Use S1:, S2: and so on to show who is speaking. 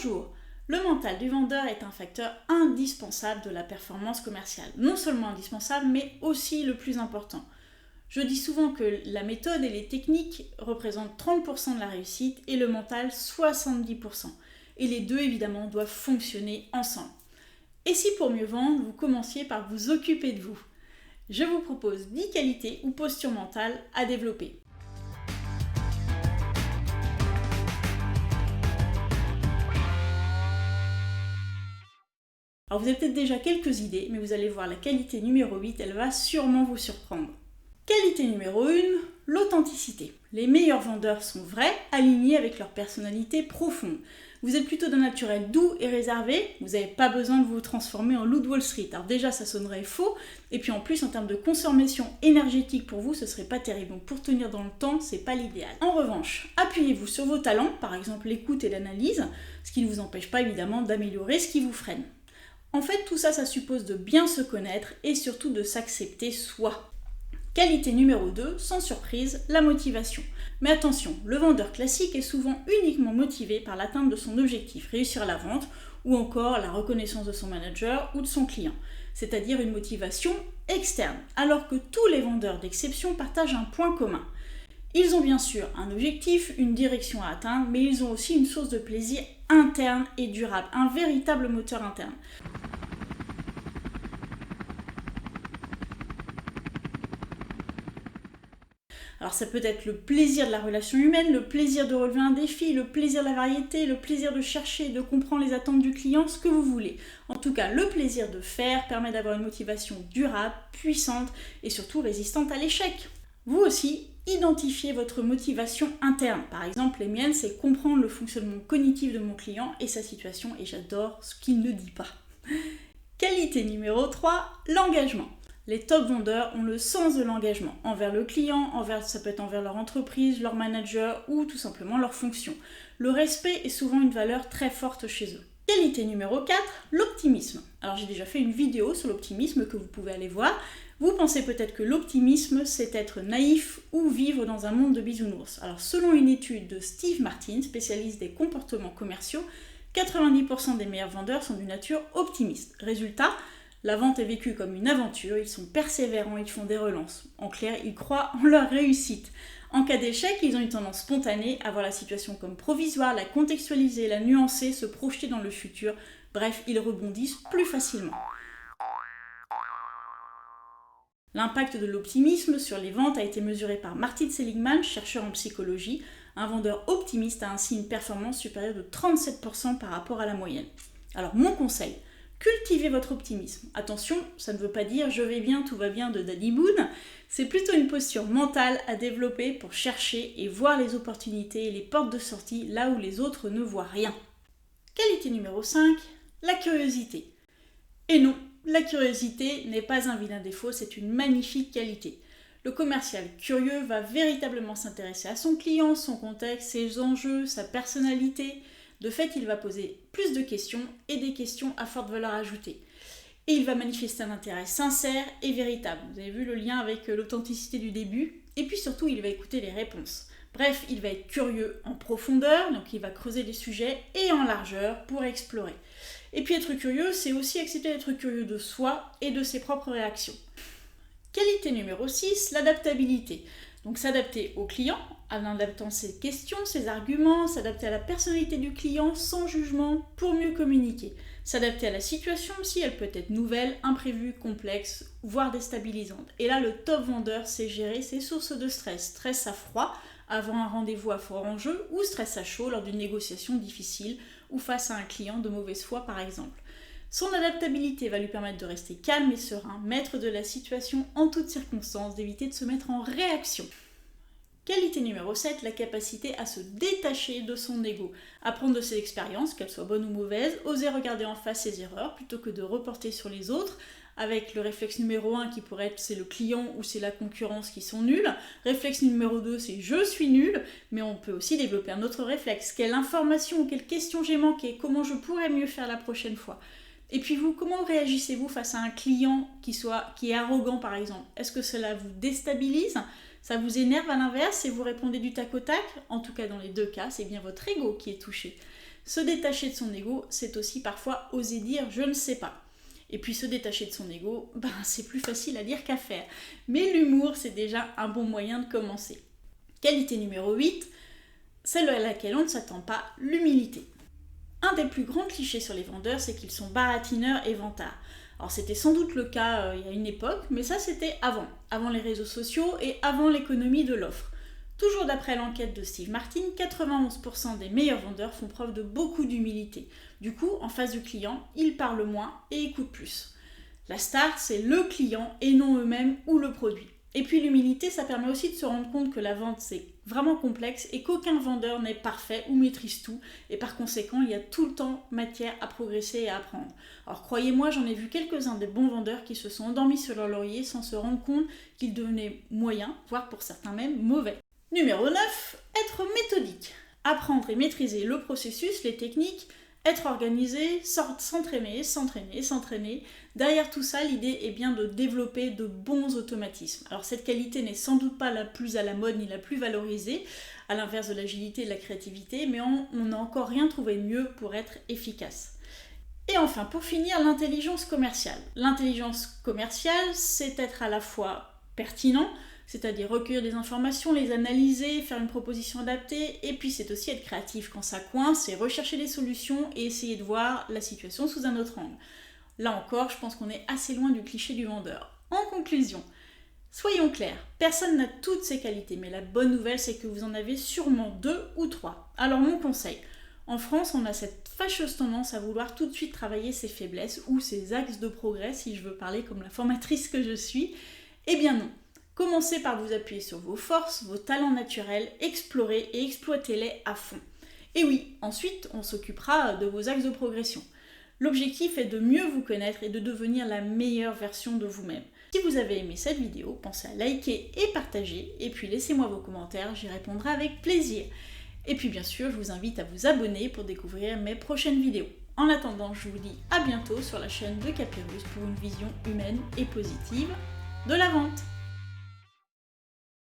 S1: Bonjour. Le mental du vendeur est un facteur indispensable de la performance commerciale. Non seulement indispensable, mais aussi le plus important. Je dis souvent que la méthode et les techniques représentent 30% de la réussite et le mental 70%. Et les deux, évidemment, doivent fonctionner ensemble. Et si pour mieux vendre, vous commenciez par vous occuper de vous? Je vous propose 10 qualités ou postures mentales à développer. Alors vous avez peut-être déjà quelques idées, mais vous allez voir la qualité numéro 8, elle va sûrement vous surprendre. Qualité numéro 1, l'authenticité. Les meilleurs vendeurs sont vrais, alignés avec leur personnalité profonde. Vous êtes plutôt d'un naturel doux et réservé, vous n'avez pas besoin de vous transformer en loup de Wall Street. Alors déjà ça sonnerait faux, et puis en plus en termes de consommation énergétique pour vous, ce serait pas terrible. Donc pour tenir dans le temps, c'est pas l'idéal. En revanche, appuyez-vous sur vos talents, par exemple l'écoute et l'analyse, ce qui ne vous empêche pas évidemment d'améliorer ce qui vous freine. En fait, tout ça, ça suppose de bien se connaître et surtout de s'accepter soi. Qualité numéro 2, sans surprise, la motivation. Mais attention, le vendeur classique est souvent uniquement motivé par l'atteinte de son objectif, réussir la vente ou encore la reconnaissance de son manager ou de son client, c'est-à-dire une motivation externe, alors que tous les vendeurs d'exception partagent un point commun. Ils ont bien sûr un objectif, une direction à atteindre, mais ils ont aussi une source de plaisir interne et durable, un véritable moteur interne. Alors ça peut être le plaisir de la relation humaine, le plaisir de relever un défi, le plaisir de la variété, le plaisir de chercher, de comprendre les attentes du client, ce que vous voulez. En tout cas, le plaisir de faire permet d'avoir une motivation durable, puissante et surtout résistante à l'échec. Vous aussi, identifiez votre motivation interne. Par exemple, les miennes, c'est comprendre le fonctionnement cognitif de mon client et sa situation, et j'adore ce qu'il ne dit pas. Qualité numéro 3, l'engagement. Les top vendeurs ont le sens de l'engagement envers le client, ça peut être envers leur entreprise, leur manager ou tout simplement leur fonction. Le respect est souvent une valeur très forte chez eux. Qualité numéro 4, l'optimisme. Alors j'ai déjà fait une vidéo sur l'optimisme que vous pouvez aller voir. Vous pensez peut-être que l'optimisme, c'est être naïf ou vivre dans un monde de bisounours. Alors selon une étude de Steve Martin, spécialiste des comportements commerciaux, 90% des meilleurs vendeurs sont d'une nature optimiste. Résultat, la vente est vécue comme une aventure, ils sont persévérants, ils font des relances. En clair, ils croient en leur réussite. En cas d'échec, ils ont une tendance spontanée à voir la situation comme provisoire, la contextualiser, la nuancer, se projeter dans le futur. Bref, ils rebondissent plus facilement. L'impact de l'optimisme sur les ventes a été mesuré par Martin Seligman, chercheur en psychologie. Un vendeur optimiste a ainsi une performance supérieure de 37% par rapport à la moyenne. Alors mon conseil, cultivez votre optimisme. Attention, ça ne veut pas dire « je vais bien, tout va bien » de Danny Boone. C'est plutôt une posture mentale à développer pour chercher et voir les opportunités et les portes de sortie là où les autres ne voient rien. Qualité numéro 5, la curiosité. Et non, la curiosité n'est pas un vilain défaut, c'est une magnifique qualité. Le commercial curieux va véritablement s'intéresser à son client, son contexte, ses enjeux, sa personnalité. De fait, il va poser plus de questions et des questions à forte valeur ajoutée. Et il va manifester un intérêt sincère et véritable. Vous avez vu le lien avec l'authenticité du début. Et puis surtout, il va écouter les réponses. Bref, il va être curieux en profondeur, donc il va creuser les sujets, et en largeur pour explorer. Et puis être curieux, c'est aussi accepter d'être curieux de soi et de ses propres réactions. Qualité numéro 6, l'adaptabilité. Donc s'adapter au client, en adaptant ses questions, ses arguments, s'adapter à la personnalité du client sans jugement pour mieux communiquer. S'adapter à la situation aussi, elle peut être nouvelle, imprévue, complexe, voire déstabilisante. Et là, le top vendeur sait gérer ses sources de stress. Stress à froid, avant un rendez-vous à fort enjeu, ou stress à chaud lors d'une négociation difficile ou face à un client de mauvaise foi par exemple. Son adaptabilité va lui permettre de rester calme et serein, maître de la situation en toutes circonstances, d'éviter de se mettre en réaction. Qualité numéro 7, la capacité à se détacher de son ego, apprendre de ses expériences, qu'elles soient bonnes ou mauvaises, oser regarder en face ses erreurs plutôt que de reporter sur les autres, avec le réflexe numéro 1 qui pourrait être c'est le client ou c'est la concurrence qui sont nuls. Réflexe numéro 2 c'est je suis nul, mais on peut aussi développer un autre réflexe. Quelle information ou quelle question j'ai manqué, comment je pourrais mieux faire la prochaine fois. Et puis vous, comment réagissez-vous face à un client qui est arrogant par exemple? Est-ce que cela vous déstabilise? Ça vous énerve à l'inverse et vous répondez du tac au tac? En tout cas dans les deux cas, c'est bien votre ego qui est touché. Se détacher de son ego, c'est aussi parfois oser dire « je ne sais pas ». Et puis se détacher de son ego, c'est plus facile à dire qu'à faire. Mais l'humour, c'est déjà un bon moyen de commencer. Qualité numéro 8, celle à laquelle on ne s'attend pas, l'humilité. Un des plus grands clichés sur les vendeurs, c'est qu'ils sont baratineurs et vantards. Alors c'était sans doute le cas il y a une époque, mais ça c'était avant les réseaux sociaux et avant l'économie de l'offre. Toujours d'après l'enquête de Steve Martin, 91% des meilleurs vendeurs font preuve de beaucoup d'humilité. Du coup, en face du client, ils parlent moins et écoutent plus. La star, c'est le client et non eux-mêmes ou le produit. Et puis l'humilité, ça permet aussi de se rendre compte que la vente, c'est vraiment complexe et qu'aucun vendeur n'est parfait ou maîtrise tout. Et par conséquent, il y a tout le temps matière à progresser et à apprendre. Alors croyez-moi, j'en ai vu quelques-uns des bons vendeurs qui se sont endormis sur leur laurier sans se rendre compte qu'ils devenaient moyens, voire pour certains même mauvais. Numéro 9, être méthodique. Apprendre et maîtriser le processus, les techniques, être organisé, s'entraîner. Derrière tout ça, l'idée est bien de développer de bons automatismes. Alors cette qualité n'est sans doute pas la plus à la mode ni la plus valorisée, à l'inverse de l'agilité et de la créativité, mais on n'a encore rien trouvé de mieux pour être efficace. Et enfin, pour finir, l'intelligence commerciale. L'intelligence commerciale, c'est être à la fois pertinent, c'est-à-dire recueillir des informations, les analyser, faire une proposition adaptée, et puis c'est aussi être créatif quand ça coince, c'est rechercher des solutions et essayer de voir la situation sous un autre angle. Là encore, je pense qu'on est assez loin du cliché du vendeur. En conclusion, soyons clairs, personne n'a toutes ces qualités, mais la bonne nouvelle c'est que vous en avez sûrement 2 ou 3. Alors mon conseil, en France on a cette fâcheuse tendance à vouloir tout de suite travailler ses faiblesses ou ses axes de progrès, si je veux parler comme la formatrice que je suis. Eh bien non. Commencez par vous appuyer sur vos forces, vos talents naturels, explorez et exploitez-les à fond. Et oui, ensuite, on s'occupera de vos axes de progression. L'objectif est de mieux vous connaître et de devenir la meilleure version de vous-même. Si vous avez aimé cette vidéo, pensez à liker et partager, et puis laissez-moi vos commentaires, j'y répondrai avec plaisir. Et puis bien sûr, je vous invite à vous abonner pour découvrir mes prochaines vidéos. En attendant, je vous dis à bientôt sur la chaîne de Capirus pour une vision humaine et positive de la vente.